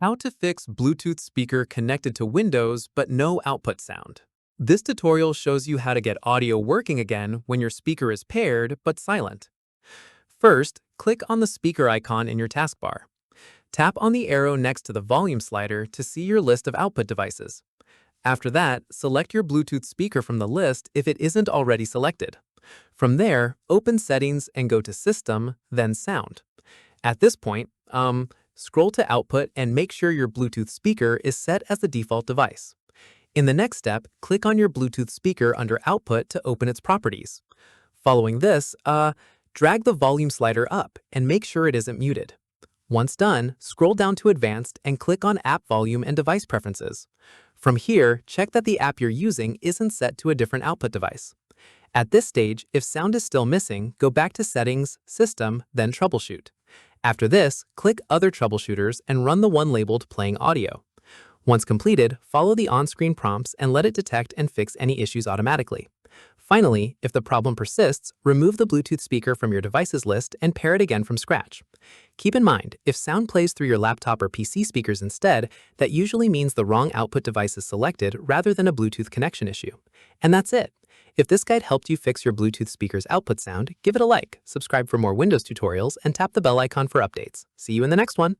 How to fix Bluetooth speaker connected to Windows but no output sound. This tutorial shows you how to get audio working again when your speaker is paired but silent. First, click on the speaker icon in your taskbar. Tap on the arrow next to the volume slider to see your list of output devices. After that, select your Bluetooth speaker from the list if it isn't already selected. From there, open Settings and go to System, then Sound. At this point, scroll to Output and make sure your Bluetooth speaker is set as the default device. In the next step, click on your Bluetooth speaker under Output to open its properties. Following this, drag the volume slider up and make sure it isn't muted. Once done, scroll down to Advanced and click on App Volume and Device Preferences. From here, check that the app you're using isn't set to a different output device. At this stage, if sound is still missing, go back to Settings, System, then Troubleshoot. After this, click Other Troubleshooters and run the one labeled Playing Audio. Once completed, follow the on-screen prompts and let it detect and fix any issues automatically. Finally, if the problem persists, remove the Bluetooth speaker from your devices list and pair it again from scratch. Keep in mind, if sound plays through your laptop or PC speakers instead, that usually means the wrong output device is selected rather than a Bluetooth connection issue. And that's it. If this guide helped you fix your Bluetooth speaker's output sound, give it a like, subscribe for more Windows tutorials, and tap the bell icon for updates. See you in the next one.